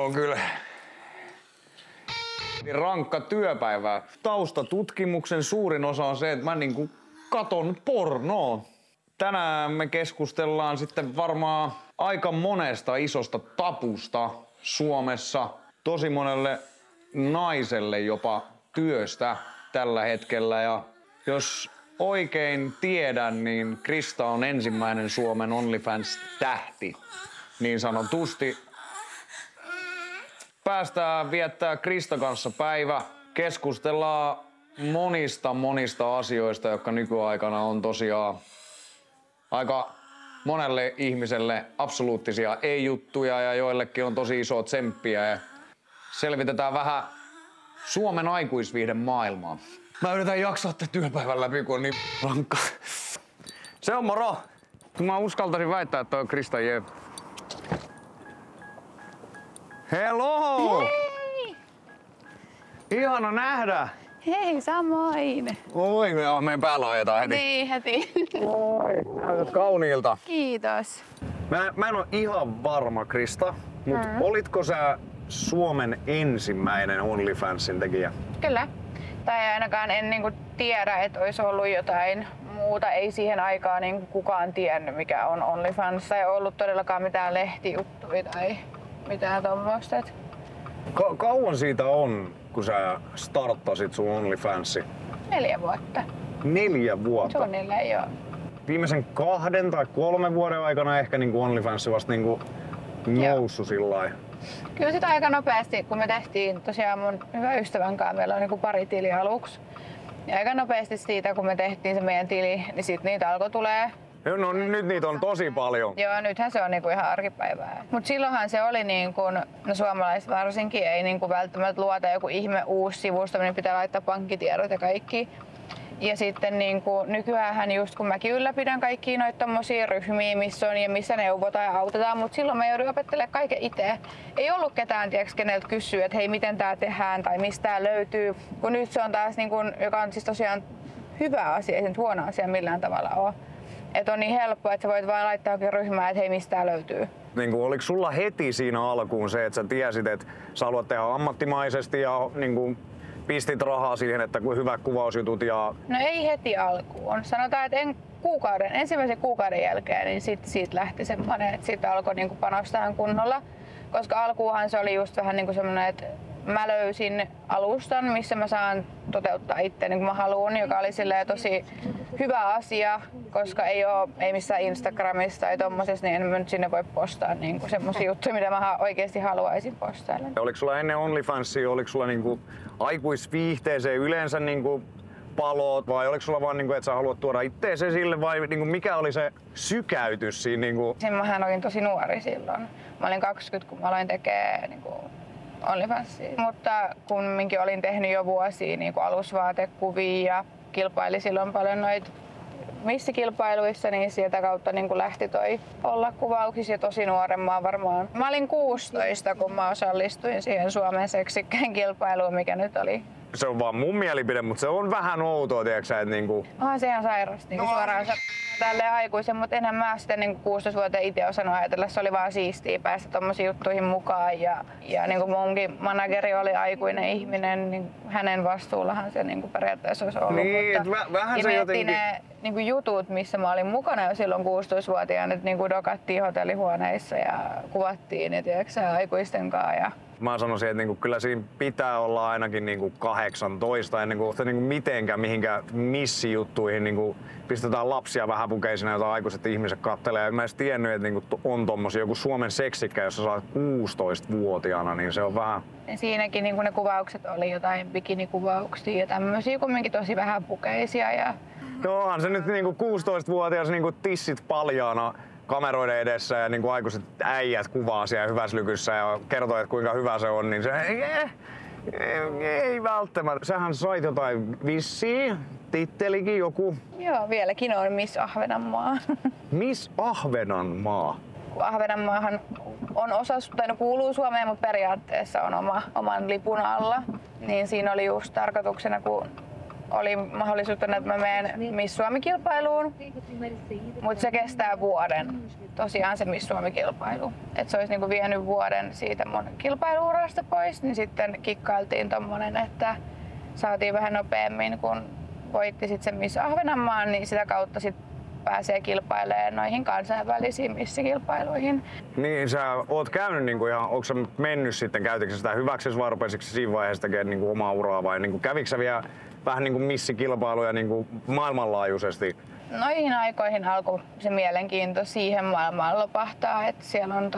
on kyllä rankka työpäivä. Taustatutkimuksen suurin osa on se, että mä niinku katon pornoa. Tänään me keskustellaan sitten varmaan aika monesta isosta tapusta Suomessa. Tosi monelle naiselle jopa työstä tällä hetkellä. Ja jos oikein tiedän, niin Krista on ensimmäinen Suomen OnlyFans-tähti. Niin sanotusti. Päästään viettää Krista kanssa päivä. Keskustellaan monista asioista, jotka nykyaikana on tosiaan aika monelle ihmiselle absoluuttisia ei-juttuja ja joillekin on tosi iso tsemppiä. Ja selvitetään vähän Suomen aikuisviihden maailmaa. Mä yritän jaksaa tämän työpäivän läpi, kun on niin rankka. Se on moro! Mä uskaltaisin väittää, että toi on Krista J. Hello! Hei! Ihana nähdä! Hei, samoin! Oi, meidän päällä ajetaan heti. Niin, heti. Oi, näytät kauniilta. Kiitos. Mä en ole ihan varma, Krista, mutta olitko sä Suomen ensimmäinen OnlyFansin tekijä? Kyllä. Tai ainakaan en tiedä, että olisi ollut jotain muuta. Ei siihen aikaan kukaan tiennyt, mikä on OnlyFans. Ei ollut todellakaan mitään lehtijuttuja tai mitään tommoista. Kauan siitä on, kun sä starttasit sun OnlyFansi? 4 vuotta. 4 vuotta? Suunnilleen, joo. Viimeisen 2 tai 3 vuoden aikana ehkä OnlyFans vasta noussut sillai. Kyllä sitä aika nopeasti, kun me tehtiin tosiaan mun hyvä ystävän kanssa, meillä on pari tiliä aluksi. Ja aika nopeasti siitä, kun me tehtiin se meidän tili, niin sit niitä alkoi tulee. No nyt niitä on tosi paljon. Joo, nythän se on ihan arkipäivää. Mut silloinhan se oli no suomalaiset varsinkin ei välttämättä luota joku ihme uusi sivusto, niin pitää laittaa pankkitiedot ja kaikki. Ja sitten nykyäänhän just kun mäkin ylläpidän kaikkia noita tommosia ryhmiä, missä on ja missä neuvotaan ja autetaan, mutta silloin mä joudun opettelemaan kaiken itse. Ei ollut ketään, keneltä kysyä, että hei, miten tää tehdään tai mistä tää löytyy. Kun nyt se on taas, joka on siis tosiaan hyvä asia, ei se nyt huono asia millään tavalla ole. Että on niin helppoa, että sä voit vaan laittaa jokin ryhmään, että hei, mistä tää löytyy. Oliko sulla heti siinä alkuun se, että sä tiesit, että sä haluat tehdä ammattimaisesti ja pistit rahaa siihen, että hyvät kuvausjutut ja... No ei heti alkuun. Sanotaan, että ensimmäisen kuukauden jälkeen niin siitä lähti semmoinen, että siitä alkoi panostaa kunnolla. Koska alkuunhan se oli just vähän semmoinen, että mä löysin alustan, missä mä saan toteuttaa itse niin kuin mä haluan, joka oli tosi hyvä asia, koska ei missään Instagramissa tai tommosessa, niin en mä nyt sinne voi postaa semmosia juttuja, mitä mä oikeesti haluaisin postailla. Oliko sulla ennen OnlyFansia, oliko sulla aikuisviihteeseen yleensä palot vai oliko sulla vaan, että sä haluat tuoda ittees esille vai mikä oli se sykäytys siinä? Mähän olin tosi nuori silloin. Mä olin 20, kun mä aloin tekemään OnlyFansia. Mutta kumminkin olin tehnyt jo vuosia alusvaatekuvia ja kilpaili silloin paljon noita missikilpailuissa, niin sieltä kautta lähti toi olla kuvauksissa ja tosi nuoren varmaan. Mä olin 16, kun mä osallistuin siihen Suomen seksikkään kilpailuun, mikä nyt oli. Se on vaan mun mielipide, mutta se on vähän outoa, tiedätkö, että Onhan se ihan sairasta, suoraan tälleen aikuisen, mutta enhän mä sitten 16-vuotiaan itse osannut ajatella. Se oli vaan siistiä päästä tommosiin juttuihin mukaan ja munkin manageri oli aikuinen ihminen, niin hänen vastuullahan se periaatteessa olisi ollut. Niin, mutta vähän se jotenkin... ne jutut, missä mä olin mukana jo silloin 16-vuotiaana, että dokattiin hotellihuoneissa ja kuvattiin aikuisten kanssa. Ja... Mä sanoisin, että kyllä siinä pitää olla ainakin 18 ennen kuin mitenkään mihinkään missijuttuihin pistetään lapsia vähäpukeisina, joita aikuiset ihmiset kattelee. Mä en edes tiennyt, että on tommosia joku Suomen seksikkä, jossa sä oot 16-vuotiaana, niin se on vähän... Siinäkin ne kuvaukset oli jotain bikinikuvauksia ja tämmösiä kumminkin tosi vähäpukeisia. Ja... No onhan se nyt 16-vuotias tissit paljaana kameroiden edessä ja aikuiset äijät kuvaa siellä hyväslykyssä ja kertoo, että kuinka hyvä se on, niin se ei välttämättä. Sähän sait jotain vissiin, tittelikin joku. Joo, vieläkin on Miss Ahvenanmaa. Miss Ahvenanmaa? Ahvenanmaahan on kuuluu Suomeen, mutta periaatteessa on oman lipun alla. Niin siinä oli just tarkoituksena, kun oli mahdollisuutta, että mä menen Miss Suomi-kilpailuun, mutta se kestää vuoden. tosiaan se Miss Suomi-kilpailu. Et se olisi niinku vienyt vuoden siitä mun kilpailuurasta pois, niin sitten kikkailtiin tommonen, että saatiin vähän nopeammin, kun voitti sit sen Miss Ahvenanmaan, niin sitä kautta sit pääsee kilpailemaan noihin kansainvälisiin missikilpailuihin. Niin, sä oot käynyt niinku ihan, onko sä mennyt sitten, käytitkö sitä hyväksesi vai rupesitko siinä vaiheessa tekemään niinku omaa uraa vai niinku, kävikö sä vielä vähän niinku missikilpailuja niinku maailmanlaajuisesti? Noihin aikoihin alkoi se mielenkiinto siihen maailmaan lopahtaa, että siellä on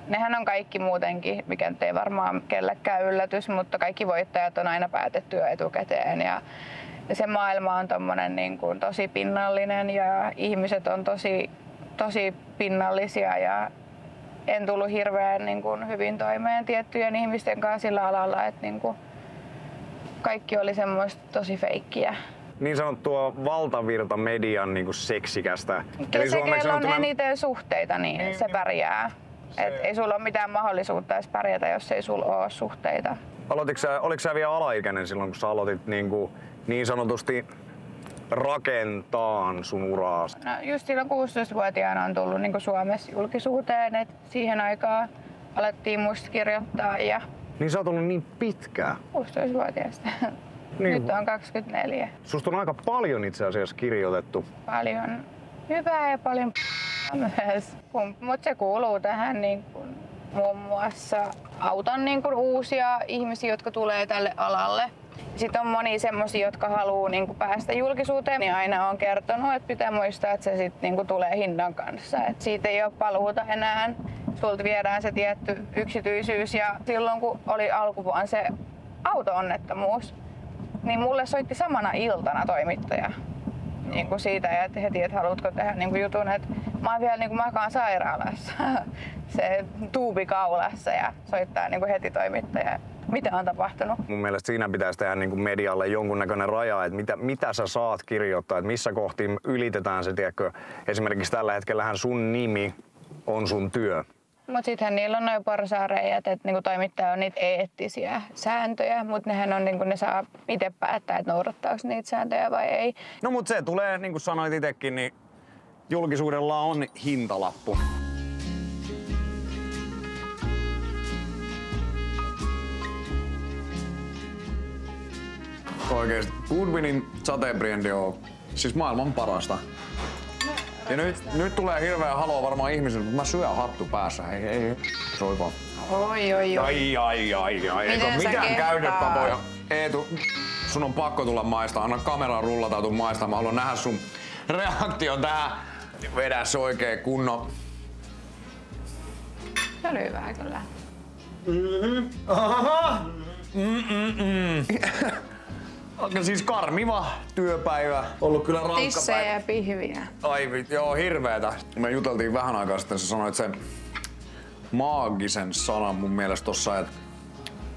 nehän on kaikki muutenkin, mikä ei varmaan kellekään yllätys, mutta kaikki voittajat on aina päätetty jo etukäteen ja se maailma on tommonen niin kuin tosi pinnallinen ja ihmiset on tosi pinnallisia ja en tullut hirveän niin kuin hyvin toimeen tiettyjen ihmisten kanssa sillä alalla, että niin kuin kaikki oli semmoista tosi feikkiä. Niin sanottua valtavirtamedian niinku seksikästä. Eli se, kenellä on eniten suhteita, niin se pärjää. Ei sulla ole mitään mahdollisuutta edes pärjätä, jos ei sulla ole suhteita. Oliko sä vielä alaikäinen silloin, kun sä aloitit niin sanotusti rakentaa sun uraa? No just silloin 16-vuotiaana on tullut niin Suomessa julkisuuteen, että siihen aikaan alettiin musta kirjoittaa. Ja niin sä oot ollut niin pitkään? 16-vuotiaasta. Niin. Nyt on 24. Susta on aika paljon itse asiassa kirjoitettu. Paljon hyvää ja paljon myös. Mutta se kuuluu tähän niin kuin, muun muassa autan niin kuin, uusia ihmisiä, jotka tulee tälle alalle. Sitten on moni semmosia, jotka haluaa niin kuin, päästä julkisuuteen, niin aina on kertonut, että pitää muistaa, että se sitten niin kuin, tulee hinnan kanssa. Et siitä ei ole paluuta enää. Sulta viedään se tietty yksityisyys ja silloin kun oli alkuvuonna se auto-onnettomuus, niin mulle soitti samana iltana toimittaja niin kuin siitä ja heti, että haluatko tehdä niin kuin jutun, että mä oon vielä niin kuin makaan sairaalassa, se tuubi kaulassa ja soittaa niin kuin heti toimittaja. Mitä on tapahtunut? Mun mielestä siinä pitäisi tehdä niin kuin medialle jonkunnäköinen raja, että mitä sä saat kirjoittaa, että missä kohtiin ylitetään se, tiedätkö, esimerkiksi tällä hetkellähän sun nimi on sun työ. Mutta sittenhän niillä on noin porsaanreijät, että niinku toimittaja on niitä eettisiä sääntöjä, mutta nehän on niinku, ne saa itse päättää, että noudattaako niitä sääntöjä vai ei. No mut se tulee, niin kuin sanoit itsekin, niin julkisuudella on hintalappu. Oikeesti Goodwinin sateenbriendi on siis maailman parasta. Ja nyt tulee hirveä haloo varmaan ihmisille, mutta mä syön hattu päässä. Ei. Soipa. Oi. Ai. Eikö mitään käytöstapoja? Eetu, sun on pakko tulla maistaa. Anna kameraan rullata, tuu maistaa. Mä haluan nähdä sun reaktion tähän. Vedä se oikein kunnon. Se oli hyvää kyllä. Onko siis karmiva työpäivä. Ollut kyllä rankka päivä. Tissejä ja pihviä. Ai joo, hirveetä. Me juteltiin vähän aikaa sitten, sä sanoit sen maagisen sanan mun mielestä tossa, että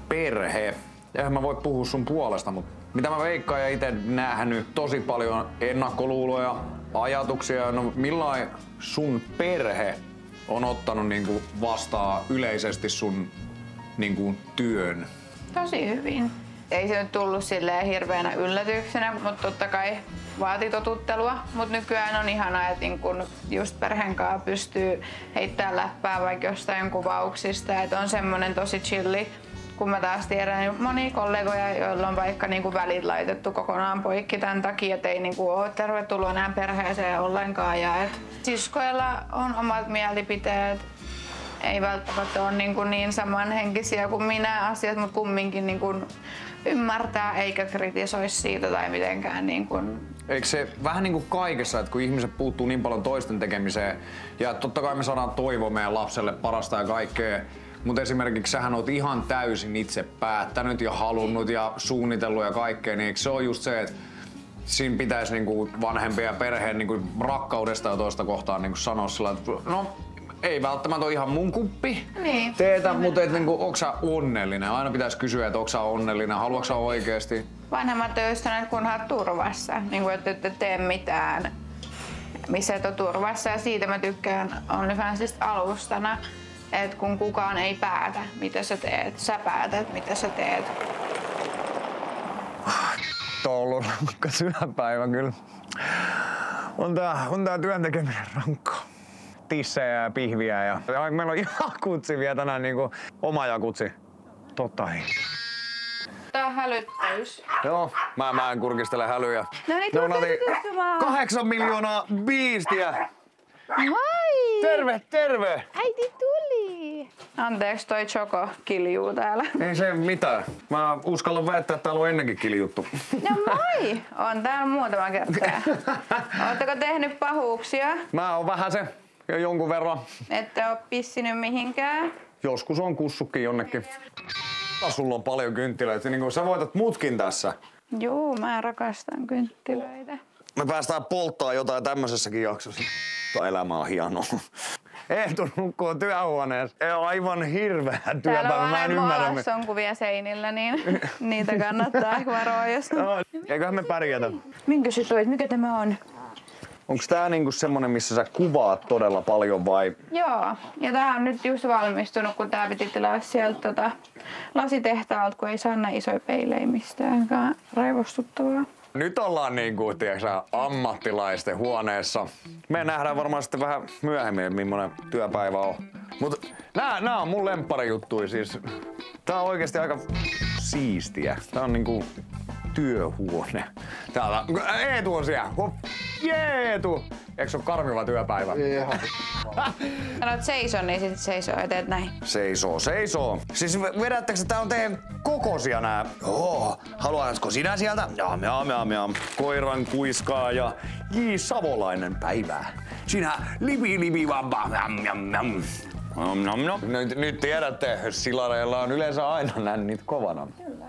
perhe. Eihän mä voi puhua sun puolesta, mutta mitä mä veikkaan ja ite nähnyt tosi paljon ennakkoluuloja, ajatuksia. No millain sun perhe on ottanut niinku vastaan yleisesti sun niinku työn? Tosi hyvin. Ei se nyt tullut silleen hirveänä yllätyksenä, mutta totta kai vaati totuttelua. Mutta nykyään on ihanaa, että niin kun just perheen kanssa pystyy heittämään läppää vaikka jostain kuvauksista. Että on semmonen tosi chilli. Kun mä taas tiedän niin monia kollegoja, joilla on vaikka niin välit laitettu kokonaan poikki tämän takia, että ei niin ole tervetullut enää perheeseen ollenkaan. Ja et siskoilla on omat mielipiteet. Ei välttämättä ole niin samanhenkisiä kuin minä asiat, mutta kumminkin niin kuin ymmärtää eikä kritisoi siitä tai mitenkään. Niin kuin. Eikö se vähän niin kuin kaikessa, että kun ihmiset puuttuu niin paljon toisten tekemiseen ja totta kai me saadaan toivoa meidän lapselle parasta ja kaikkea, mutta esimerkiksi sähän oot ihan täysin itse päättänyt ja halunnut ja suunnitellut ja kaikkea, niin eikö se ole just se, että siinä pitäisi niinku vanhempien ja perheen niinku rakkaudesta ja toista kohtaan niinku sanoa sillä, että no, ei välttämättä ole ihan mun kuppi niin. teetä, mutta niinku, onko sä onnellinen? Aina pitäisi kysyä, että onko sä onnellinen, haluatko sä oikeesti? Vanhemmat on just sanonut, että kunhan turvassa, niin kuin, että et tee mitään, missä et ole turvassa. Ja siitä mä tykkään OnlyFansista alustana, että kun kukaan ei päätä, mitä sä teet, sä päätät, mitä sä teet. Tuo on ollut rankka syöpäivä kyllä. On tää työn tekeminen rankkaa. tissejä ja pihviä ja meillä on jakutsi vielä tänään niinku oma jakutsi. Totta hei. Tää on hälyttäys. Joo, mä en kurkistele hälyjä. No niin, tuotte tutustumaan. 8 miljoonaa biistiä. Moi! Terve, terve! Äiti tuli! Anteeksi, toi Choco kiljuu täällä. Ei se mitään. Mä uskallan väittää, että täällä on ennenkin kiljuttu. No moi! On täällä muutama kertaa. Ootteko tehnyt pahuuksia? Mä oon vähän se jo jonkun verran. Ette oo pissinyt mihinkään? Joskus on kussukin jonnekin. Sulla on paljon kynttilöitä, niin kuin sä voitat mutkin tässä. Juu, mä rakastan kynttilöitä. Me päästään polttaa jotain tämmöisessäkin jaksossa. Elämä on hienoa. Eetu nukkuu työhuoneessa. Aivan hirveä työpäivä. Mä en ymmärrä. Täällä on kuvia seinillä, niin niitä kannattaa varoa, jos... Eiköhän me pärjätä. Minkä sä toit? Mikä tämä on? Onks tää niinku semmonen, missä sä kuvaat todella paljon vai? Joo, ja tää on nyt just valmistunut, kun tää piti tilaa sieltä lasitehtaalta, kun ei saa näin isoja peilejä mistään. Raivostuttavaa. Nyt ollaan niinku, tiiäksä, ammattilaisten huoneessa. Me nähdään varmaan sitten vähän myöhemmin, millainen työpäivä on. Mut nää on mun lempparijuttuja siis. Tää on oikeesti aika siistiä. Tää on niinku työhuone. Täällä Eetu on siellä. Jeetu! Eikö se oo karmiva työpäivä? Ihan. Sanoit seisoo, niin sit seisoo ja teet näin. Seisoo. Siis vedättekö, tää on teidän kokosia nää? Joo. Haluaisiko sinä sieltä? Jam. Koiran kuiskaa ja J. Savolainen päivää. Sinä libi vamba. Nyt tiedätte, silareilla on yleensä aina nännit kovana. Kyllä.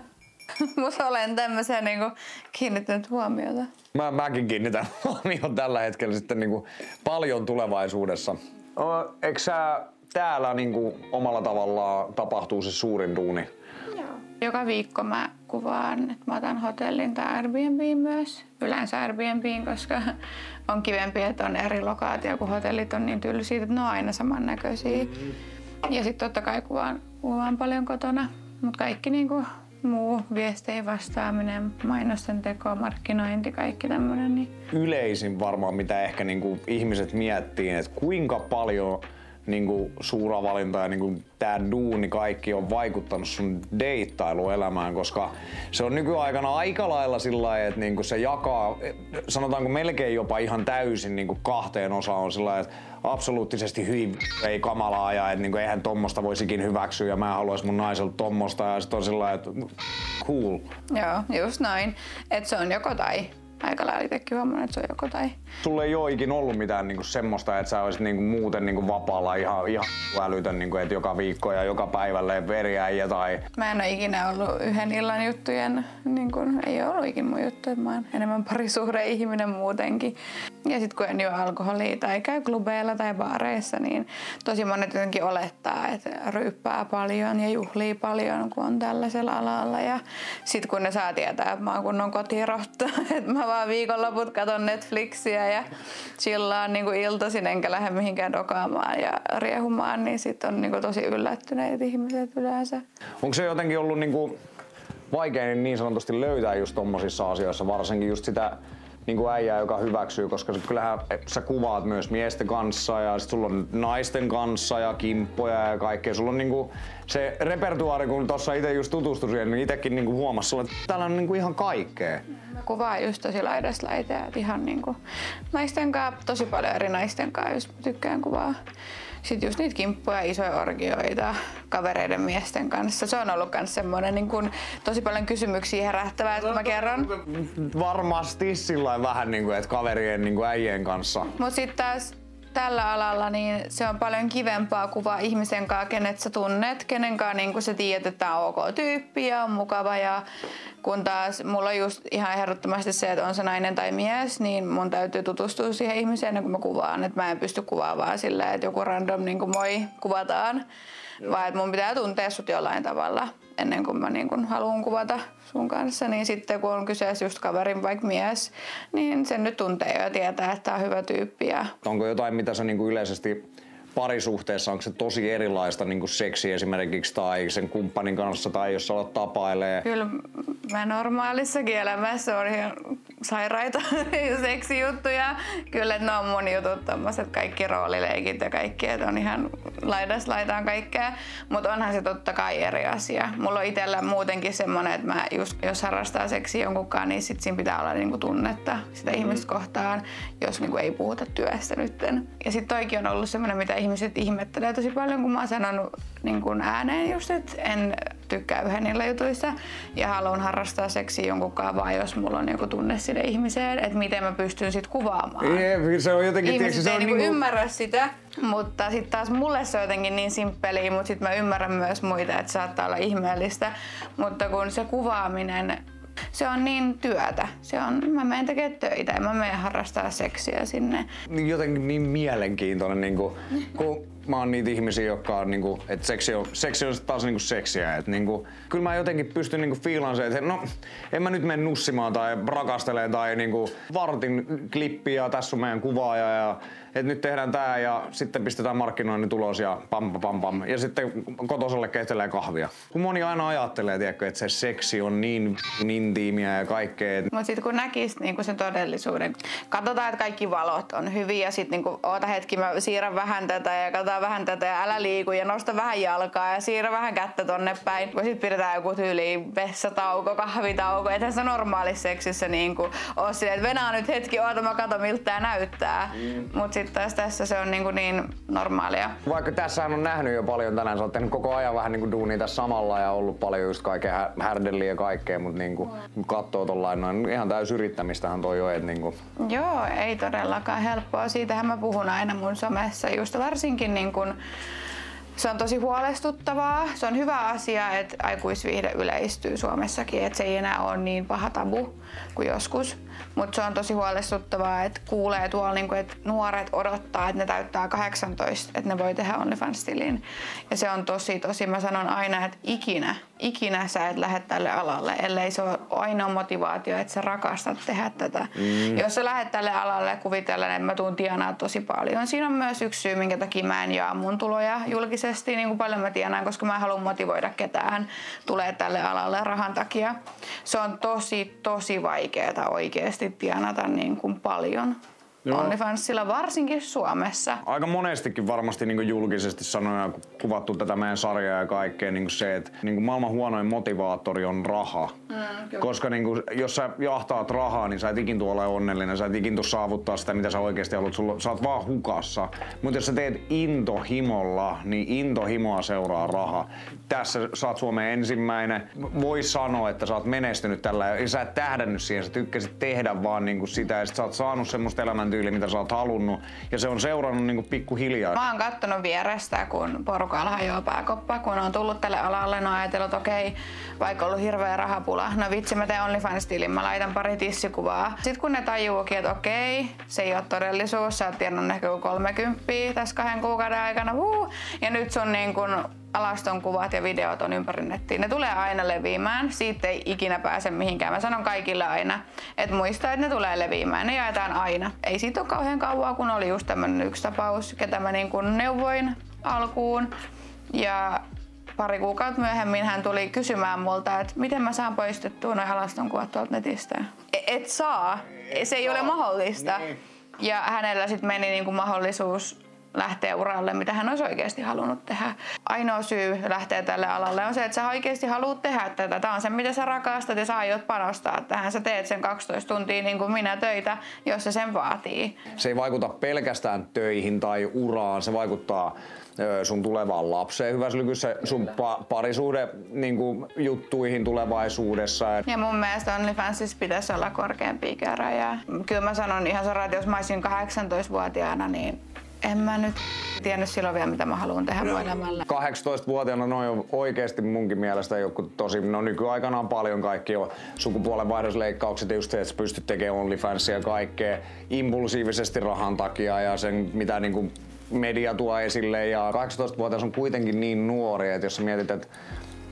Mutta olen tämmöiseen niinku kiinnittänyt huomiota. Mäkin kiinnitän huomioon tällä hetkellä sitten niinku paljon tulevaisuudessa. Eikö sä täällä niinku omalla tavallaan tapahtuu se suurin duuni? Joo. Joka viikko mä kuvaan, että mä otan hotellin tai Airbnbin myös. Yleensä Airbnbin, koska on kivempi, että on eri lokaatio, kun hotellit on niin tylsiä, että ne on aina samannäköisiä. Ja sitten totta kai kuvaan paljon kotona, mutta kaikki niinku muu, viesteihin vastaaminen, mainosten teko, markkinointi, kaikki tämmönen. Niin. Yleisin varmaan, mitä ehkä niinku ihmiset miettii, että kuinka paljon niinku suuravalinta ja niinku tää duuni kaikki on vaikuttanut sun deittailuelämään, koska se on nykyaikana aika lailla sillä lailla, että niinku se jakaa, sanotaanko melkein jopa ihan täysin niinku kahteen osaan on sillä lailla, että absoluuttisesti hyvin ei kamalaa ja että niinku eihän tommosta voisikin hyväksyä ja mä en haluais mun naiselta tommosta ja sit on sillä lailla, että cool. Joo, just näin. Että se on joko tai. Aika lailla itsekin huomannut, että se on joko tai. Sulla ei oo ikin ollut mitään niinku semmoista, että sä olisit niinku muuten niinku vapaalla ihan älytön, niinku, että joka viikko ja joka päivälle veriäijä tai... Mä en oo ikinä ollut yhden illan juttujen, niinku, ei oo ollut ikinä mun juttu, että mä oon enemmän parisuhde-ihminen muutenkin. Ja sit kun en juo alkoholia tai käy klubeilla tai baareissa, niin tosi monet jotenkin olettaa, että ryyppää paljon ja juhlii paljon, kun on tällaisella alalla. Ja sit kun ne saa tietää, että mä oon kunnon kotirotta, että mä vaan viikonloput katon Netflixiä ja chillaan niinku iltaisin enkä lähde mihinkään dokaamaan ja riehumaan, niin sit on niinku tosi yllättyneet ihmiset yleensä. Onko se jotenkin ollut niinku vaikein niin sanotusti löytää just tommosissa asioissa, varsinkin just sitä niinku äijää, joka hyväksyy, koska kyllähän sä kuvaat myös miesten kanssa ja sit sulla on naisten kanssa ja kimppoja ja kaikkea. Sulla on niinku se repertuaari, kun tossa ite just tutustuin siihen, niin itekin niinku huomas sulla, että täällä on niinku ihan kaikkea. Mä kuvaan just tosi laidasta laitaa, että ihan niinku naisten kanssa, tosi paljon eri naisten kanssa, just tykkään kuvaa. Sitten just niitä kimppuja, isoja orgioita kavereiden miesten kanssa. Se on ollut myös semmoinen niin kun, tosi paljon kysymyksiä herättävää, että mä kerron. Varmasti sillä vähän niin kuin, että kaverien niin kuin äijien kanssa. Mut sitten taas tällä alalla niin se on paljon kivempaa kuvaa ihmisen kanssa, kenet sä tunnet, kenen kanssa niin sä tiedät, että on ok tyyppi ja on mukava. Ja kun taas mulla on just ihan ehdottomasti se, että on se nainen tai mies, niin mun täytyy tutustua siihen ihmiseen, kun mä kuvaan. Että mä en pysty kuvaamaan silleen, että joku random niin kuin moi kuvataan, vaan että mun pitää tuntea sut jollain tavalla ennen kuin mä niin kuin haluan kuvata sun kanssa. Niin sitten kun on kyseessä just kaverin vaikka mies, niin sen nyt tuntee jo ja tietää, että tää on hyvä tyyppi. Ja... Onko jotain, mitä sä niin kuin yleisesti parisuhteessa, onko se tosi erilaista niin kuin seksi esimerkiksi tai sen kumppanin kanssa tai jos sä alat tapailee? Kyllä mä normaalissakin elämässä on ihan sairaita seksijuttuja. Kyllä, että ne on mun jutut, tommoset kaikki roolileikit ja kaikki, että on ihan laidas laitaan kaikkea. Mutta onhan se totta kai eri asia. Mulla on itsellä muutenkin semmonen, että mä just, jos harrastaa seksiä jonkunkaan, niin sit siinä pitää olla niinku tunnetta sitä ihmistä kohtaan, jos niinku ei puhuta työstä nytten. Ja sit toikin on ollut semmonen, mitä ihmiset ihmettelee tosi paljon, kun mä oon sanonut niinku ääneen just, että en tykkää yhden niillä jutuissa ja haluan harrastaa seksiä jonkunkaan vaan, jos mulla on joku tunne sille ihmiseen, että miten mä pystyn sit kuvaamaan. Se on jotenkin, ihmiset se ei on niinku ymmärrä sitä, mutta sitten taas mulle se on jotenkin niin simppeliä, mutta sitten mä ymmärrän myös muita, että saattaa olla ihmeellistä, mutta kun se kuvaaminen, se on niin työtä. Mä menen tekemään töitä ja mä menen harrastaa seksiä sinne. Jotenkin niin mielenkiintoinen, kun mä oon niitä ihmisiä, jotka on että seksi on taas seksiä. Et kyllä mä jotenkin pystyn fiilaan se, että no en mä nyt mene nussimaan tai rakasteleen tai vartin klippiä ja tässä on meidän kuvaaja ja että nyt tehdään tää ja sitten pistetään markkinoinnin tulos ja pam. Ja sitten kotoselle kehtelee kahvia. Kun moni aina ajattelee, tiedätkö, että se seksi on niin intiimiä ja kaikkea. Mutta sitten kun näkis sen todellisuuden, katsotaan, että kaikki valot on hyviä ja sitten oota hetki, mä siirrän vähän tätä ja katsotaan vähän tätä ja älä liiku ja nosta vähän jalkaa ja siirrä vähän kättä tonne päin. Kun sit pidetään joku tyyliin vessatauko, kahvitauko, eihän se normaalissa seksissä ole silleen, että venää nyt hetki, oota mä katon miltä tää näyttää. Mut sit taas tässä se on niin normaalia. Vaikka tässä on nähnyt jo paljon tänään, sä oot tehnyt koko ajan vähän duunia tässä samalla ja ollut paljon just kaikkea härdelliä ja kaikkea, mutta kun katsoo tollain noin, ihan täys yrittämistähän toi jo, et Joo, ei todellakaan helppoa. Siitähän mä puhun aina mun somessa, just varsinkin se on tosi huolestuttavaa. Se on hyvä asia, että aikuisviihde yleistyy Suomessakin, että se ei enää ole niin paha tabu kuin joskus. Mutta se on tosi huolestuttavaa, että kuulee tuolla, että nuoret odottaa, että ne täyttää 18, että ne voi tehdä OnlyFans-tilin. Ja se on tosi, mä sanon aina, että ikinä sä et lähde tälle alalle, ellei se ole ainoa motivaatio, että sä rakastat tehdä tätä. Jos sä lähdet tälle alalle kuvitellen, että mä tuun tienaa tosi paljon. Siinä on myös yksi syy, minkä takia mä en jaa mun tuloja julkisesti, niin kuin paljon mä tienaan, koska mä en halua motivoida ketään tulee tälle alalle rahan takia. Se on tosi vaikeaa oikeasti tienata paljon. OnlyFansilla, varsinkin Suomessa. Aika monestikin varmasti julkisesti sanoja, kun kuvattu tätä meidän sarjaa ja kaikkea, se, että maailman huonoin motivaattori on raha. Koska jos sä jahtaat rahaa, niin sä et ikin ole onnellinen, sä et ikin saavuttaa sitä, mitä sä oikeasti haluat. Sä oot vaan hukassa. Mutta jos sä teet intohimolla, niin intohimoa seuraa raha. Tässä sä oot Suomen ensimmäinen. Voi sanoa, että sä oot menestynyt tällä ja sä et tähdännyt siihen. Sä tykkäsit tehdä vaan sitä ja sit sä oot saanut semmoista elämäntyyliä, mitä sä oot halunnut. Ja se on seurannut pikkuhiljaa. Mä oon kattonut vierestä, kun porukalla hajoaa pääkoppa. Kun on tullut tälle alalle, no ajatellut, että okei, vaikka on ollut hirveä rahapula. No vitsi, mä teen OnlyFans-tilin, mä laitan pari tissikuvaa. Sitten kun ne tajuukin, että okei, se ei ole todellisuus. Sä oot tiennyt ehkä 30 tässä 2 kuukauden aikana. Ja nyt sun alaston kuvat ja videot on ympäri nettiin. Ne tulee aina leviämään. Siitä ei ikinä pääse mihinkään. Mä sanon kaikille aina, että muista, että ne tulee leviämään. Ne jaetaan aina. Ei siitä ole kauhean kauaa, kun oli just tämmönen yksi tapaus, ketä mä neuvoin alkuun. Ja pari kuukautta myöhemmin hän tuli kysymään multa, että miten mä saan poistettua noi alaston kuvat tuolta netistä. Et saa. Se ei ole mahdollista. Ja hänellä sitten meni mahdollisuus lähteä uralle, mitä hän olisi oikeasti halunnut tehdä. Ainoa syy lähteä tälle alalle on se, että sä oikeasti haluat tehdä tätä. Tämä on se, mitä sä rakastat ja sä aiot panostaa tähän. Sä teet sen 12 tuntia niin kuin minä töitä, jos se sen vaatii. Se ei vaikuta pelkästään töihin tai uraan, se vaikuttaa sun tulevaan lapseen hyvässä lykyssä, sun parisuhde juttuihin tulevaisuudessa. Ja mun mielestä OnlyFansissa pitäisi olla korkeampi ikäraja. Kyllä mä sanon ihan suoraan, että jos mä olisin 18-vuotiaana, niin en mä nyt tiennyt silloin vielä, mitä mä haluan tehdä mun elämällä. 18-vuotiaana noin on oikeesti munkin mielestä joku tosi, nykyaikana on paljon kaikki jo sukupuolenvaihdosleikkaukset ja just se, että sä pystyt tekemään OnlyFansia ja kaikkea impulsiivisesti rahan takia ja sen mitä media tuo esille. Ja 18-vuotias on kuitenkin niin nuori, että jos sä mietit, että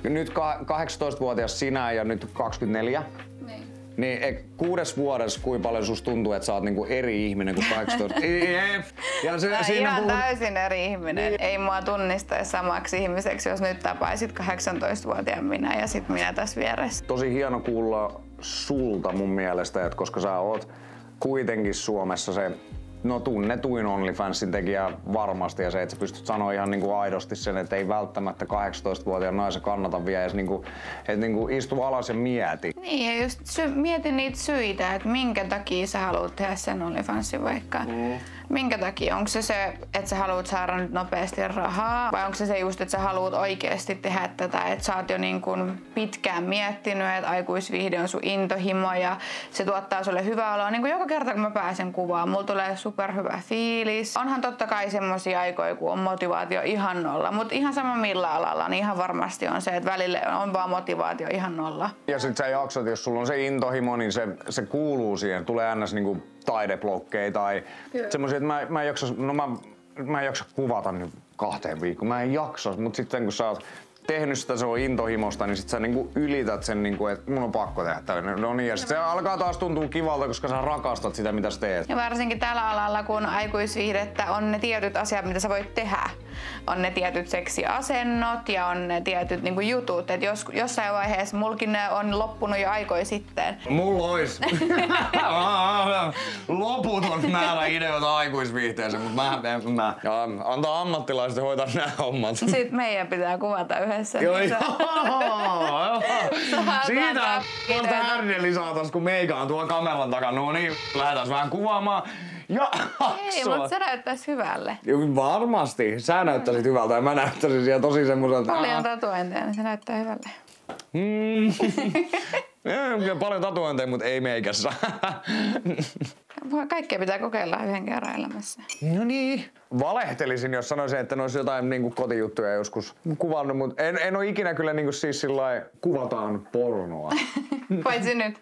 nyt 18-vuotias sinä ja nyt 24, niin 6 vuodessa kuinka paljon susta tuntuu, että sä oot eri ihminen kuin 18? Ja ihan täysin eri ihminen. Ei mua tunnistaisi samaksi ihmiseksi, jos nyt tapaisit 18-vuotiaan minä ja sit minä tässä vieressä. Tosi hieno kuulla sulta mun mielestä, että koska sä oot kuitenkin Suomessa se tunnetuin OnlyFansin tekijä varmasti, ja se, että sä pystyt sanoa ihan niinku aidosti sen, että ei välttämättä 18-vuotiaan naisen kannata vielä edes että istu alas ja mieti. Niin, ja just mieti niitä syitä, että minkä takia sä haluat tehdä sen OnlyFansin vaikka. Minkä takia? Onko se, että sä haluat saada nyt nopeasti rahaa? Vai onko se just, että sä haluat oikeasti tehdä tätä, että sä oot jo niin kuin pitkään miettinyt, että aikuisviihde on sun intohimo ja se tuottaa sulle hyvää oloa. Niin kuin joka kerta, kun mä pääsen kuvaan, mulla tulee superhyvä fiilis. Onhan totta kai semmosia aikoja, kun on motivaatio ihan nolla, mutta ihan sama millä alalla, niin ihan varmasti on se, että välillä on vaan motivaatio ihan nolla. Ja sit sä jaksat, jos sulla on se intohimo, niin se kuuluu siihen. Tulee ns. Niinku taideblokkeja tai semmosia, että mä en jaksa kuvata nyt 2 viikkoon. Mä en jaksa, mutta sitten kun sä oot tehnyt sitä sun intohimosta, niin sit sä niinku ylität sen, niinku, että mun on pakko tehdä tällainen. No niin, ja sit se alkaa taas tuntua kivalta, koska sä rakastat sitä, mitä sä teet. Ja varsinkin tällä alalla, kun aikuisviihdettä on ne tietyt asiat, mitä sä voit tehdä. On ne tietyt seksiasennot ja on ne tietyt niinku jutut. Et jossain vaiheessa mulkin ne on loppunut jo aikoja sitten. Mulla ois loputon määrä ideoita aikuisviihteeseen, mutta mä antaa ammattilaiset hoitaa nämä hommat. Sitten meidän pitää kuvata yhdessä. Joo, siitä monta härneli saatas, kun meikä on tuolla kameran takana. No niin, lähdetään vähän kuvaamaan. Ei, mutta se näyttäisi hyvälle. Varmasti. Sä näyttäisit hyvältä ja mä näyttäisin siellä tosi semmoiselta. Paljon tatuointeja, niin se näyttää hyvälle. Paljon tatuointeja, mutta ei meikässä. Kaikkea pitää kokeilla yhden kerran elämässä. No niin. Valehtelisin, jos sanoisin, että ne olisi jotain niinku kotijuttuja joskus kuvannut, mutta en ole ikinä kyllä niinku siis sillai kuvataan pornoa. Paitsi nyt.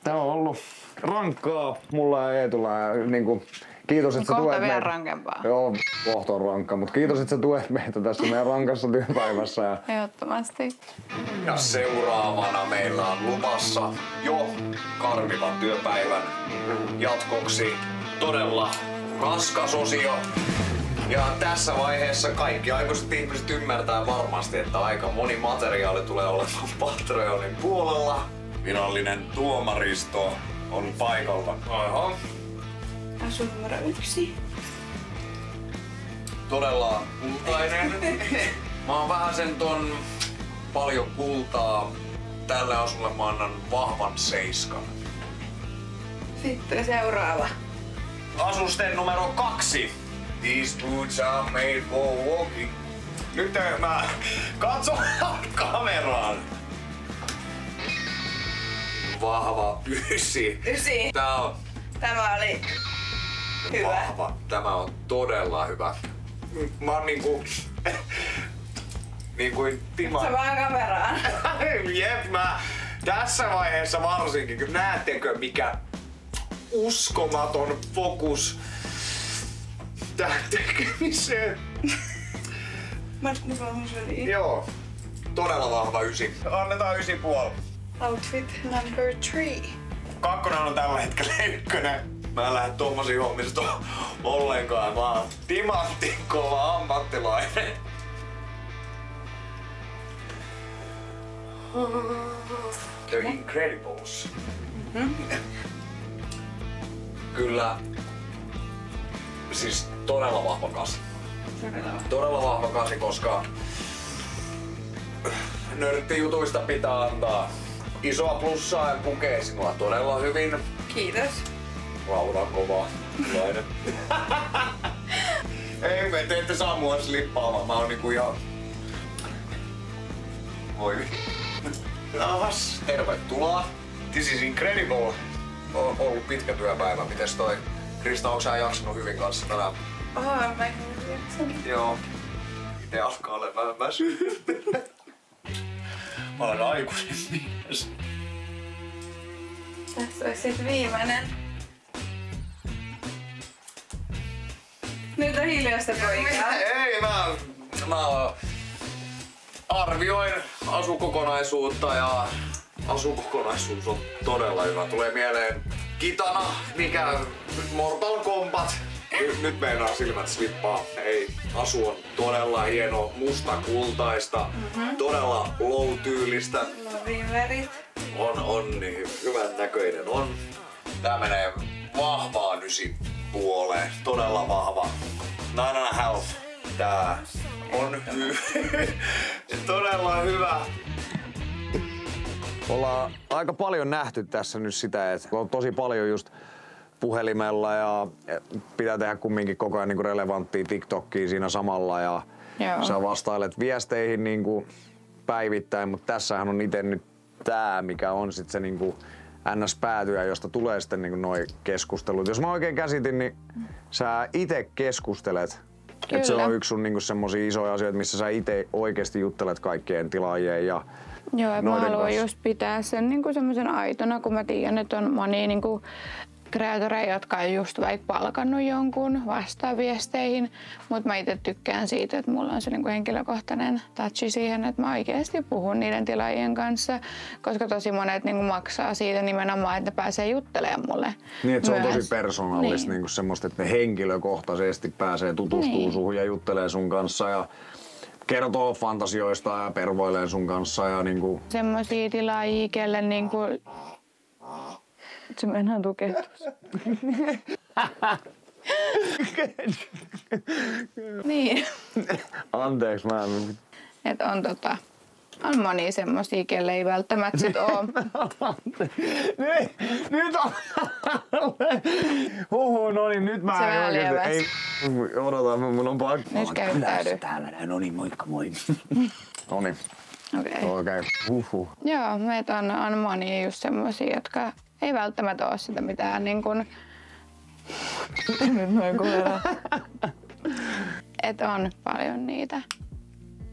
Tämä on ollut rankkaa mulla ja Eetulla. Niinku, kiitos, että sä tuet meitä. Kohta vielä rankempaa. Joo, kohta on rankka, mutta kiitos, että sä tuet meitä tässä meidän rankassa työpäivässä. Ehdottomasti. Ja seuraavana meillä on luvassa jo karmivan työpäivän jatkoksi todella raskas osio. Ja tässä vaiheessa kaikki aikuiset ihmiset ymmärtää varmasti, että aika moni materiaali tulee olemaan Patreonin puolella. Virallinen tuomaristo on paikalla. Aha. Asu numero 1. Todella kultainen. Mä oon vähän sen ton paljon kultaa. Tälle asulle mä annan vahvan 7. Sitten seuraava. Asusten numero 2. These boots are made for walking. Nyt mä katson kameraan. Vahva 9. 9. Tämä oli hyvä. Vahva. Tämä on todella hyvä. Mä oon niinku kuin Tima. Se vaan kameraan. Jep, mä tässä vaiheessa varsinkin, näettekö mikä uskomaton fokus tähän tekemiseen. Joo, todella vahva 9. Annetaan 9,5. Outfit number 3. 2 on tällä hetkellä 1. Mä en lähde tommosiin hommista ollenkaan. Mä oon timanttin kova ammattilainen. The Incredibles. Kyllä. Siis todella vahva 8. Todella vahva 8, koska nörttijutuista pitää antaa isoa plussaa ja pukee sinua todella hyvin. Kiitos. Laura kova. Ei, te ette saa mua slippaamaan. Mä oon niinku ihan... Voi. Taas, tervetuloa. This is incredible. On ollut pitkä työpäivä. Mites toi? Krista, onko sä jaksanut hyvin kanssa tänään? Mä en jaksanut. Joo. Itse alkaa olla vähän väsynyt. Mä olen aikuinen mies. Tässä olisi sit viimeinen. Nyt on hiljaista poikaa. Ei, mä arvioin asukokonaisuutta ja asukokonaisuus on todella hyvä. Tulee mieleen Kitana, mikä Mortal Kombat. Nyt meinaa silmät slippaa. Hei, asu on todella hieno, mustakultaista, todella low-tyylistä. Riverit. On niin hyvän näköinen on. Tää menee vahvaan 9 puoleen. Todella vahva. 9.5. Tää on todella hyvä. Ollaan aika paljon nähty tässä nyt sitä, että on tosi paljon just puhelimella ja pitää tehdä kumminkin koko ajan niinku relevanttia TikTokia siinä samalla ja sä vastailet viesteihin niinku päivittäin, mutta tässähän on itse nyt tää, mikä on sit se niinku NS-päätyjä, josta tulee sitten niinku noi keskustelut. Jos mä oikein käsitin, niin sä ite keskustelet. Et se on yksi sun niinku semmosia isoja asioita, missä sä ite oikeesti juttelet kaikkien tilaajien ja joo, mä haluan just pitää sen niinku semmoisen aitona, kun mä tiedän, että on moni niinku kreatoreja, jotka on just vaikka palkannut jonkun vastaan viesteihin, mutta mä itse tykkään siitä, että mulla on se niinku henkilökohtainen touchi siihen, että mä oikeasti puhun niiden tilaajien kanssa, koska tosi monet niinku maksaa siitä nimenomaan, että ne pääsee juttelemaan mulle. Niin, että se on tosi persoonallista, niinku semmoista, että ne henkilökohtaisesti pääsee tutustumaan suhun ja juttelee sun kanssa ja kertoo fantasioista ja pervoilee sun kanssa ja niinku semmosia tilaajia, kelle niinku se mennään tukehtus. Niin. Anteeksi, mä en... Et on monia semmosia, kelle ei välttämättä sit oo. Nyt on... no niin, nyt mä en oikeesti... Ei, odota, mun on pakko. Nyt käyttäydy. Täällä näin, no niin, moikka moi. Noniin. Okei. Joo, meitä on monia just semmosia, jotka ei välttämättä oo sitä mitään niin kun... Nyt noin kuulella. Et on paljon niitä,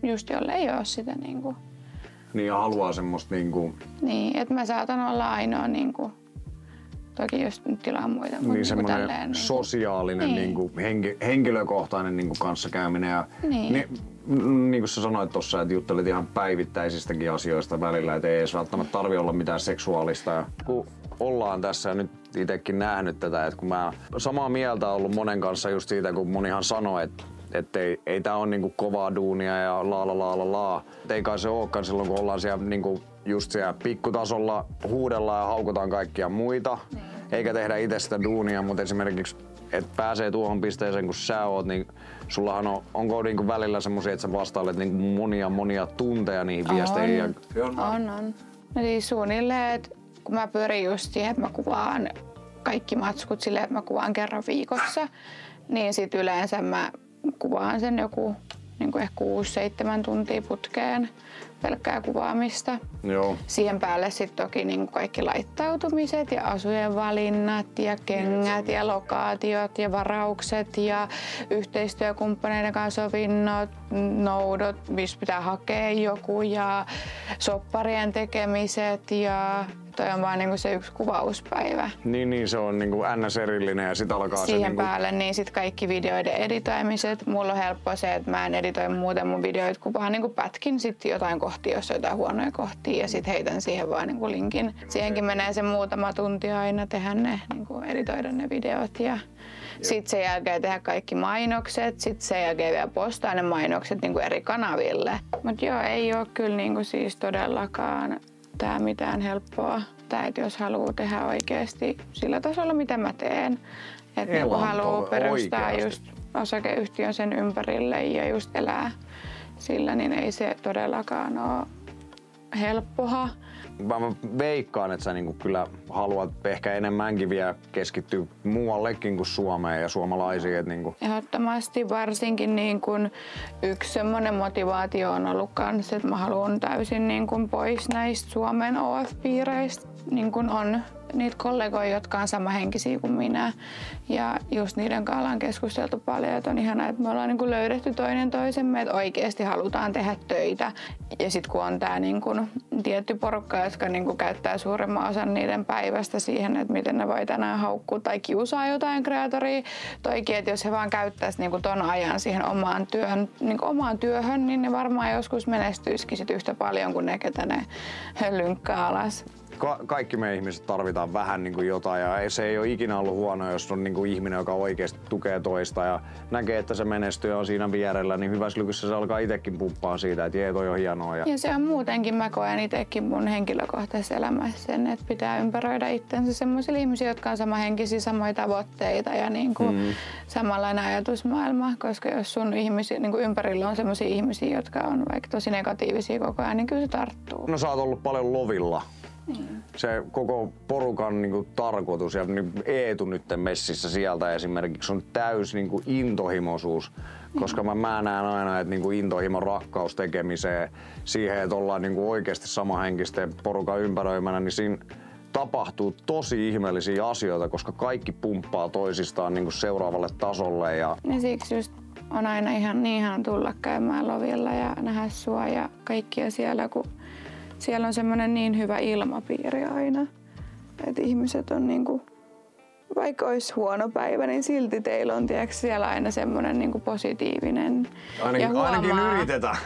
just jolle ei oo sitä niinku... Niin ja haluaa semmoista niinku... Niin, että mä saatan olla ainoa niinku... Toki jos nyt tilaa muita, mutta niin semmoinen niinku sosiaalinen, niin. Niinku, henkilökohtainen niinku kanssakäyminen. Ja, niin kuin sä sanoit tuossa, että juttelit ihan päivittäisistäkin asioista välillä, että ei edes välttämättä tarvitse olla mitään seksuaalista. Ja kun ollaan tässä ja nyt itsekin nähnyt tätä, että kun mä samaa mieltä ollut monen kanssa just siitä, kun monihan sanoi, että ei tää on niinku kovaa duunia ja la. Ei kai se olekaan silloin, kun ollaan siellä niinku just siellä pikkutasolla, huudellaan ja haukutaan kaikkia muita, eikä tehdä itse sitä duunia, mutta esimerkiksi että pääsee tuohon pisteeseen, kun sä oot, niin sullahan onko niinku välillä semmosia, että sä vastailet niinku monia tunteja niihin viesteihin? On. No siis suunnilleen, että kun mä pyrin just siihen, että mä kuvaan kaikki matskut silleen, että mä kuvaan kerran viikossa, niin sit yleensä mä kuvaan sen joku niin ehkä 6-7 tuntia putkeen pelkkää kuvaamista. Joo. Siihen päälle sitten toki niin kaikki laittautumiset ja asujen valinnat ja kengät ja lokaatiot ja varaukset ja yhteistyökumppaneiden kanssa sovinnot, noudot, missä pitää hakea joku ja sopparien tekemiset ja toi on vaan niinku se yksi kuvauspäivä. Niin se on niinku NS-erillinen ja sit alkaa siihen se niinku... päälle niin sit kaikki videoiden editoimiset. Mulla on helppoa se, että mä en editoi muuten mun videoita, kun vaan niinku pätkin sit jotain kohtia, jos on jotain huonoja kohtia ja sit heitän siihen vaan niinku linkin. Siihenkin menee se muutama tunti aina tehdä ne, niinku editoida ne videot ja sitten sen jälkeen tehdä kaikki mainokset, sitten sen jälkeen vielä postaa ne mainokset niinku eri kanaville. Mut joo, ei oo kyllä niinku siis todellakaan tää mitään helppoa. Tää, että jos haluaa tehdä oikeesti sillä tasolla, mitä mä teen. Että niinku haluaa perustaa just osakeyhtiön sen ympärille ja just elää sillä, niin ei se todellakaan oo helppoa. Mä veikkaan, että sä niinku kyllä haluat ehkä enemmänkin vielä keskittyä muuallekin kuin Suomeen ja suomalaisiin. Et niinku. Ehdottomasti varsinkin niin kun yksi semmoinen motivaatio on ollut kanssa, että mä haluan täysin niin kun pois näistä Suomen OF-piireistä. Niin kun on niitä kollegoja, jotka on samahenkisiä kuin minä. Ja just niiden kanssa ollaan keskusteltu paljon, että on ihanaa, että me ollaan niin kun löydetty toinen toisemme, että oikeasti halutaan tehdä töitä. Ja sitten kun on tää niin kun tietty porukka, jotka niin kun käyttää suurimman osan niiden päivästä siihen, että miten ne voi tänään haukkua tai kiusaa jotain kreatoria. Toikin, että jos he vaan käyttäisi niin kun ton ajan siihen omaan työhön, niin ne varmaan joskus menestyisikin sit yhtä paljon kuin ne, ketä ne lynkkää alas. Kaikki me ihmiset tarvitaan vähän niin kuin jotain ja se ei ole ikinä ollut huono, jos on niin kuin ihminen, joka oikeasti tukee toista ja näkee, että se menestyy ja on siinä vierellä, niin hyvässä lykyssä se alkaa itsekin pumppaa siitä, että jee, toi on hienoa. Ja se on muutenkin, mä koen itsekin mun henkilökohtaisessa elämässä sen, että pitää ympäröidä itsensä semmoisille ihmisille, jotka on samahenkisiä, samoja tavoitteita ja niin kuin samanlainen ajatusmaailma, koska jos sun niin kuin ympärillä on semmoisia ihmisiä, jotka on vaikka tosi negatiivisia koko ajan, niin kyllä se tarttuu. No sä oot ollut paljon lovilla. Se koko porukan niinku tarkoitus ja Eetu nyt messissä sieltä esimerkiksi on täys niinku intohimoisuus, koska mä näen aina, että niinku intohimo, rakkaus tekemiseen, siihen, että ollaan niinku oikeasti samahenkisten porukan ympäröimänä, niin siinä tapahtuu tosi ihmeellisiä asioita, koska kaikki pumppaa toisistaan niinku seuraavalle tasolle. Ja siksi just on aina ihan tulla käymään lovilla ja nähdä sua ja kaikkia siellä, kun siellä on semmoinen niin hyvä ilmapiiri aina, että ihmiset on niinku, vaikka olisi huono päivä, niin silti teillä on siellä aina semmoinen niinku positiivinen. Ainakin yritetään.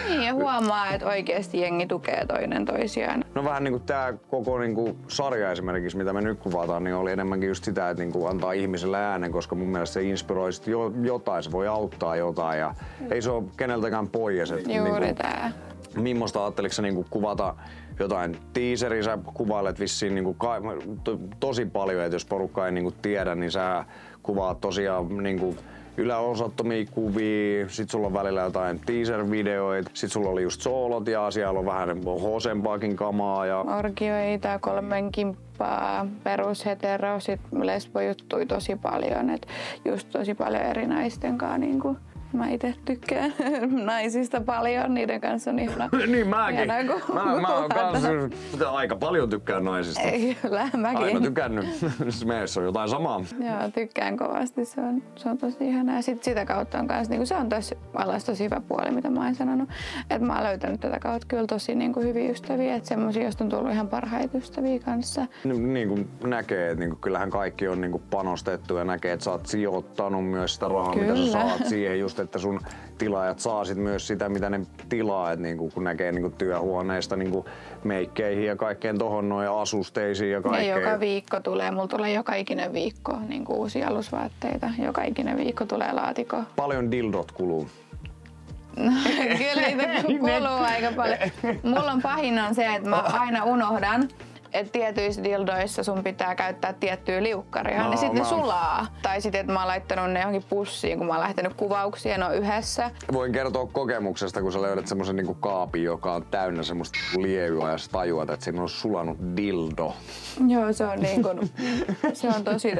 Niin, ja huomaa, että oikeasti jengi tukee toinen toisiaan. No vähän niinku tää koko niinku sarja esimerkiksi, mitä me nyt kuvataan, niin oli enemmänkin just sitä, että niinku antaa ihmiselle äänen, koska mun mielestä se inspiroi jotain, se voi auttaa jotain ja ei se ole keneltäkään pois. Juuri niinku, tää. Mimmosta ajatteliko sä niinku kuvata jotain teaseria, sä kuvailet vissiin niinku tosi paljon, että jos porukka ei niinku tiedä, niin sä kuvaat tosiaan niinku yläosattomia kuvia, sit sulla on välillä jotain teaser-videoita, sit sulla oli just soolot ja siellä on vähän hoosempaakin kamaa. Ja orgioita, 3 kimppaa, perushetero, sit lesbojuttui tosi paljon, et just tosi paljon eri naisten kanssa niinku. Mä itse tykkään naisista paljon, niiden kanssa on ihana. Niin mäkin. Mä kanssa aika paljon tykkään naisista. Kyllä, mäkin. Aina tykännyt. Meissä on jotain samaa. Joo, tykkään kovasti. Se on tosi ihanaa. Ja sit sitä kautta on kans, niinku, se on tosi hyvä puoli, mitä mä oon sanonut. Että mä oon löytänyt tätä kautta kyllä tosi niinku, hyviä ystäviä. Että semmosia, joista on tullut ihan parhaita ystäviä kanssa. Niin kuin näkee, että niinku, kyllähän kaikki on niinku, panostettu ja näkee, että sä oot sijoittanut myös sitä rahaa, mitä sä saat siihen just, että sun tilaajat saa sit myös sitä, mitä ne tilaa, et niinku, kun näkee niinku työhuoneesta niinku meikkeihin ja kaikkeen tohon noin asusteisiin ja kaikkeen. Ja joka viikko tulee, mulla tulee joka ikinen viikko niinku uusia alusvaatteita. Joka ikinen viikko tulee laatiko. Paljon dildot kuluu. Kyllä niitä kuluu aika paljon. Mulla on pahin on se, että mä aina unohdan, että tietyissä dildoissa sun pitää käyttää tiettyä liukkaria, niin sitten ne sulaa. Tai sitten, että mä oon laittanut ne johonkin pussiin, kun mä oon lähtenyt kuvauksia, ne on yhdessä. Voin kertoa kokemuksesta, kun sä löydät semmosen niinku kaapin, joka on täynnä semmoista lievyä ja sä tajuat, että siinä on sulanut dildo. Joo, se on niin kun, se on tosi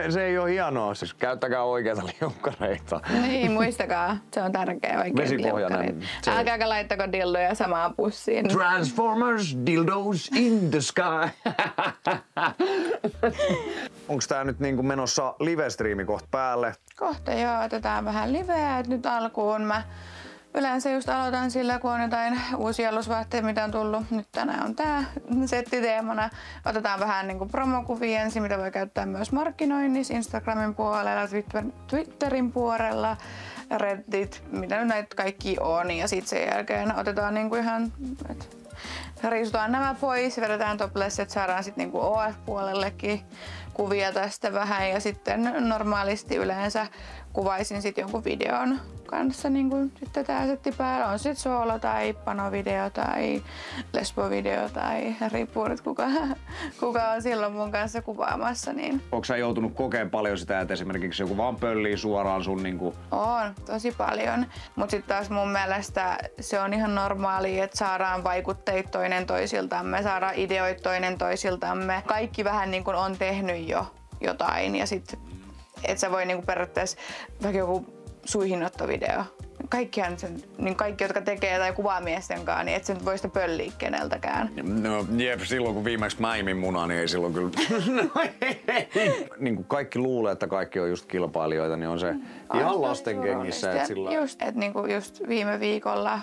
Se ei oo hienoa, siis käyttäkää oikeita liukkareita. Niin, muistakaa, se on tärkeä oikeat liukkarit. Älkääkä laittako dildoja samaan pussiin. Transformers dildos in the sky. Onks tää nyt niinku menossa live-striimi kohta päälle? Kohta joo, otetaan vähän liveä. Et nyt alkuun mä yleensä just aloitan sillä, kun on jotain uusia alusvaatteita, mitä on tullut. Nyt tänään on tää settiteemana. Otetaan vähän niinku promokuvia ensin, mitä voi käyttää myös markkinoinnissa, Instagramin puolella, Twitterin puolella, Reddit, mitä nyt näitä kaikki on. Ja sit sen jälkeen otetaan niinku ihan, riisutaan nämä pois, vedetään toplesset, saadaan sitten niinku OF-puolellekin kuvia tästä vähän ja sitten normaalisti yleensä kuvaisin sitten jonkun videon kanssa niinku sitten tää setti päällä. On sitten soolo tai panovideo tai lesbovideo tai riippuu nyt kuka on silloin mun kanssa kuvaamassa. Niin. Onko sä joutunut kokemaan paljon sitä, että esimerkiksi joku vaan pöllii suoraan sun niinku? On, tosi paljon. Mut sit taas mun mielestä se on ihan normaalia, että saadaan vaikutteita toinen toisiltamme, saadaan ideoita toinen toisiltamme. Kaikki vähän niin kuin on tehnyt jo jotain ja sit et sä voi niinku periaatteessa vaikka joku suihinottovideo. Kaikkihan sen, niin kaikki, jotka tekee tai kuvaa miesten kanssa, niin et sä nyt voi sitä pölliä keneltäkään. No jep, silloin kun viimeksi mä imin munaa, niin ei silloin kyllä. Niin kuin kaikki luulee, että kaikki on just kilpailijoita, niin on se ihan lasten kengissä. Just, että niinku just viime viikolla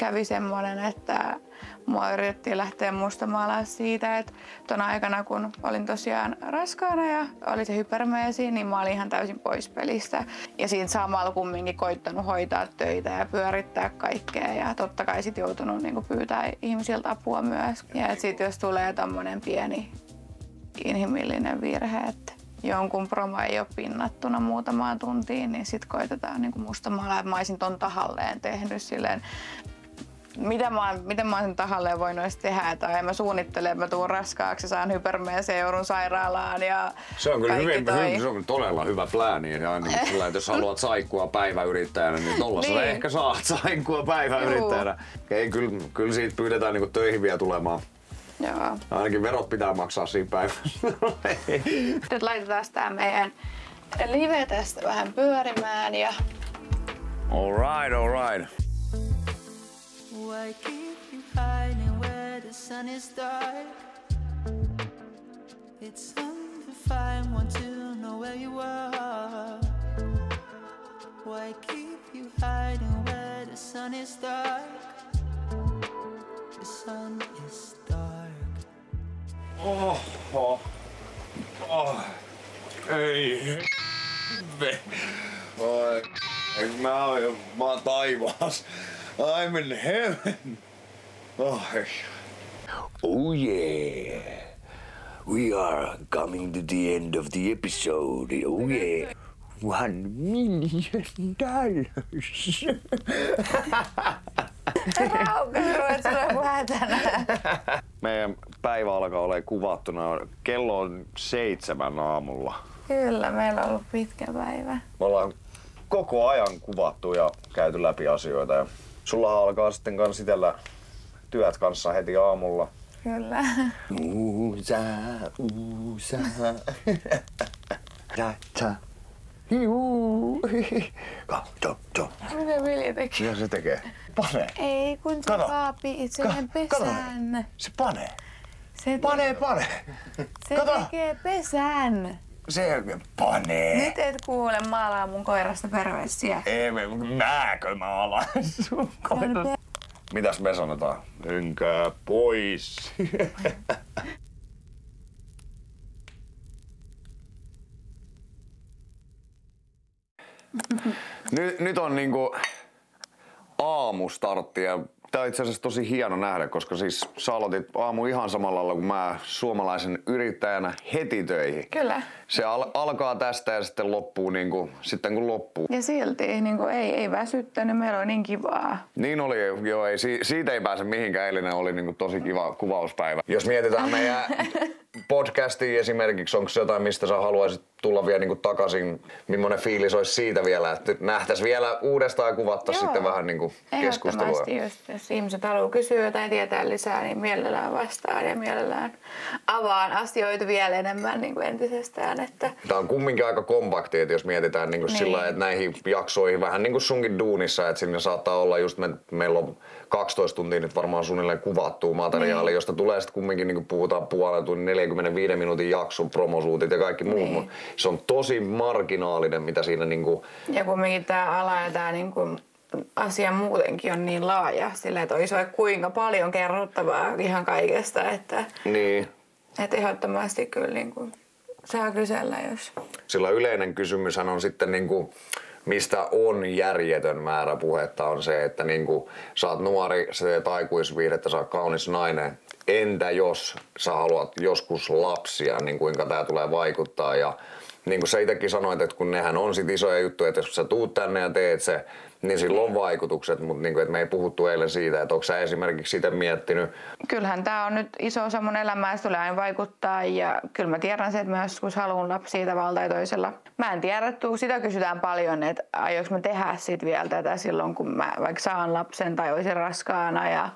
kävi semmoinen, että mua yritettiin lähteä mustamaalaa siitä, että ton aikana kun olin tosiaan raskaana ja oli se hypermeesi, niin mä olin ihan täysin pois pelistä. Ja siinä samalla kumminkin koittanut hoitaa töitä ja pyörittää kaikkea ja totta kai sit joutunut niinku pyytää ihmisiltä apua myös. Ja sit jos tulee tommonen pieni inhimillinen virhe, että jonkun promo ei ole pinnattuna muutamaan tuntiin, niin sit koitetaan niinku mustamaalaa, että mä olisin ton tahalleen tehnyt silleen. Miten mä oon sen tahalleen voinut edes tehdä, tai mä suunnittelen, että mä tuun raskaaksi ja saan hypermeesiä ja joudun sairaalaan ja se on kyllä se on todella hyvä plääni. Ja niin sillä, että jos haluat saikkua päiväyrittäjänä, niin tollaista niin. Ehkä saat saikkua päiväyrittäjänä. Ei, kyllä siitä pyydetään niinku töihin vielä tulemaan. Joo. Ainakin verot pitää maksaa siinä päivässä. Nyt laitetaan tää meidän live tästä vähän pyörimään ja... Alright. Why keep you hiding where the sun is dark? It's undefined, want to know where you are. Why keep you hiding where the sun is dark? The sun is dark. Ei. Mä oon taivaassa. I'm in heaven. Oh yeah. We are coming to the end of the episode. Oh yeah. $1 million. Meidän päivä alkaa olemaan kuvattuna. Kello on 7 aamulla. Kyllä, meillä on ollut pitkä päivä. Me ollaan koko ajan kuvattu ja käyty läpi asioita. Ja sulla alkaa sitten kans itellä työt kanssa heti aamulla. Kyllä. Uusa. Mitä Vilja tekee? Mitä se tekee? Pane. Ei, kun se kaapi itselleen pesän. Se panee. Se tekee pesän. Se panee. Nyt et kuule maalaa mun koirasta perversiä. Ei, mäkö maalaan sun koirasta? Mitäs me sanotaan? Menkää pois. Nyt on niinku aamustartti ja tää on itse asiassa tosi hieno nähdä, koska siis sä aloitit aamu ihan samalla lailla kuin mä suomalaisen yrittäjänä heti töihin. Kyllä. Se alkaa tästä ja sitten loppuu niinku, sitten kun loppuu. Ja silti niinku ei väsyttänyt, meillä on niin kivaa. Niin oli, joo, siitä ei pääse mihinkään. Eilinen oli niinku tosi kiva kuvauspäivä. Jos mietitään meidän podcastia esimerkiksi, onko se jotain, mistä sä haluaisit tulla vielä niinku takaisin, millainen fiilis olisi siitä vielä, että nähtäisiin vielä uudestaan ja kuvattaisiin sitten vähän niinku keskustelua. Ehdottomasti just, jos ihmiset haluaa kysyä jotain tietää lisää, niin mielellään vastaan ja mielellään avaan asioita vielä enemmän niin kuin entisestään. Että... Tämä on kumminkin aika kompakti, että jos mietitään niin kuin sillä lailla, että näihin jaksoihin vähän niin kuin sunkin duunissa, että siinä saattaa olla just, meillä on 12 tuntia nyt varmaan suunnilleen kuvattua materiaalia, josta tulee sitten kumminkin niin kuin puhutaan puolen tunnin 45 minuutin jakson, promosuutit ja kaikki muut. Se on tosi marginaalinen, mitä siinä niinku... Ja kumminkin tää ala ja tää niinku asia muutenkin on niin laaja, sillä että olisi vaikka kuinka paljon kerrottavaa ihan kaikesta, että... Niin. Että ehdottomasti kyllä niinku saa kysellä, jos... Sillä yleinen kysymyshän on sitten niinku... Mistä on järjetön määrä puhetta on se, että niinku, sä oot nuori, sä teet aikuisviihdettä, sä oot kaunis nainen. Entä jos sä haluat joskus lapsia, niin kuinka tää tulee vaikuttaa? Ja niin kuin sä itsekin sanoit, että kun nehän on sit isoja juttuja, että jos sä tuut tänne ja teet se, niin sillä on vaikutukset, mutta niin kuin, että me ei puhuttu eilen siitä, että onko sä esimerkiksi sitä miettinyt? Kyllähän tää on nyt iso osa mun elämää, se tulee aina vaikuttaa ja kyllä mä tiedän sen, että mä joskus haluan lapsia tavalla tai toisella. Mä en tiedä, että sitä kysytään paljon, että aiotko mä tehdä sit vielä tätä silloin, kun mä vaikka saan lapsen tai olisin raskaana ja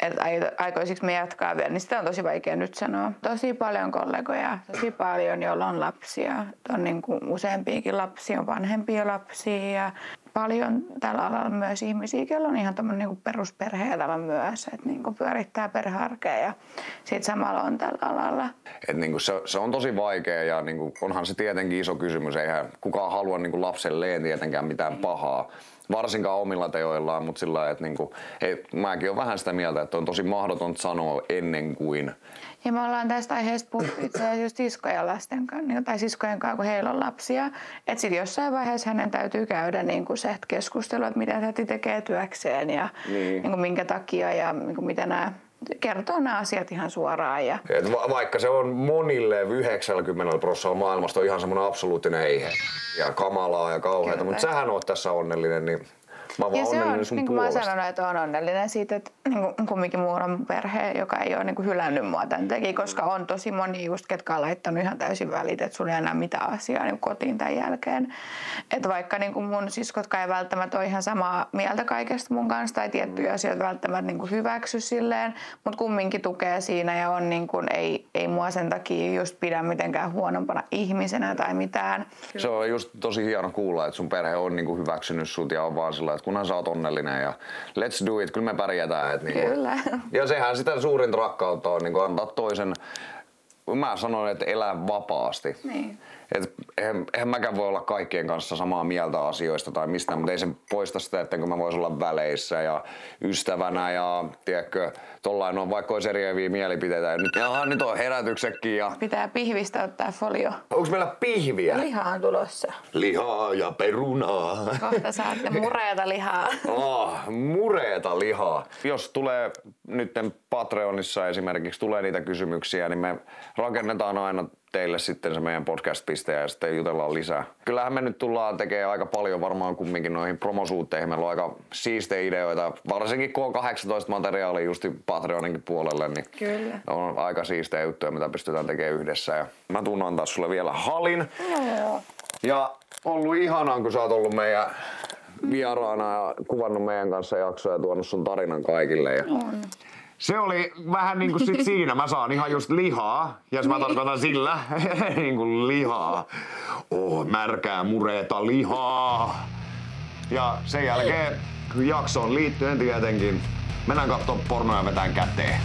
että aikoisiko me jatkaa vielä, niin sitä on tosi vaikea nyt sanoa. Tosi paljon kollegoja, tosi paljon, joilla on lapsia. On niin kuin useampiakin lapsia, on vanhempia lapsia ja paljon tällä alalla myös ihmisiä, joilla on ihan tämmöinen niin perusperhe-elämä myös, että niin pyörittää perhearkea ja sit samalla on tällä alalla. Et niin se on tosi vaikea ja niin onhan se tietenkin iso kysymys. Eihän kukaan halua niin lapselleen tietenkään mitään pahaa. Varsinkaan omilla teoillaan, mutta sillä lailla, että niinku, mäkin olen vähän sitä mieltä, että on tosi mahdotonta sanoa ennen kuin. Ja me ollaan tästä aiheesta puhuttu itse asiassa just siskojen lasten kanssa, tai siskojen kanssa, kun heillä on lapsia. Että sitten jossain vaiheessa hänen täytyy käydä niinku se keskustelu, että mitä täti tekee työkseen ja niinku minkä takia ja niinku mitä nämä kertoo nämä asiat ihan suoraan. Ja vaikka se on monille 90% maailmasta on ihan semmoinen absoluuttinen eihe ja kamalaa ja kauheata, mutta sähän oot tässä onnellinen, niin mä oon vaan onnellinen sun niin puolesta. Mä sanonut, että oon onnellinen siitä, että niin kumminkin mulla on perhe, joka ei ole niin hylännyt mua tämän takia, koska on tosi moni just, ketkä on laittanut ihan täysin välit, että sulla ei enää mitään asiaa niin kotiin tämän jälkeen. Että vaikka niin mun siskotkaan ei välttämättä ole ihan samaa mieltä kaikesta mun kanssa tai tiettyjä asioita välttämättä niin hyväksy silleen, mutta kumminkin tukee siinä ja on niin kuin, ei mua sen takia just pidä mitenkään huonompana ihmisenä tai mitään. Se on just tosi hieno kuulla, että sun perhe on niin kuin hyväksynyt sut ja on vaan sillä, että kunhan sä oot onnellinen ja let's do it, kyllä me pärjätään. Että niin kyllä. Ja sehän sitä suurinta rakkautta on niin kuin antaa toisen, mä sanon, että elää vapaasti. Niin. Et eihän mäkään voi olla kaikkien kanssa samaa mieltä asioista tai mistään, mutta ei se poista sitä, että mä vois olla väleissä ja ystävänä ja tiedätkö, tollain on vaikka olisi eriäviä mielipiteitä ja nyt on herätyksetkin ja pitää pihvistä ottaa folio. Onks meillä pihviä? Lihaa on tulossa. Lihaa ja perunaa. Kohta saatte mureeta lihaa. Mureeta lihaa. Jos tulee nyt Patreonissa esimerkiksi tulee niitä kysymyksiä, niin me rakennetaan aina teille sitten se meidän podcast-piste ja sitten jutellaan lisää. Kyllähän me nyt tullaan tekemään aika paljon varmaan kumminkin noihin promosuutteihin. Meillä on aika siistejä ideoita, varsinkin kun on 18 materiaalia just Patreoninkin puolelle, niin kyllä. On aika siistejä juttuja, mitä pystytään tekemään yhdessä. Ja mä tuun antaa sulle vielä halin. Joo. Ja ollut ihanaa, kun sä oot ollut meidän vieraana ja kuvannut meidän kanssa jaksoja ja tuonut sun tarinan kaikille. Ja se oli vähän niinku sit siinä, mä saan ihan just lihaa, ja mä tarkoitan sillä niinku lihaa. Märkää mureeta lihaa. Ja sen jälkeen jaksoon liittyen tietenkin mennään kattoo pornoa ja vetään käteen.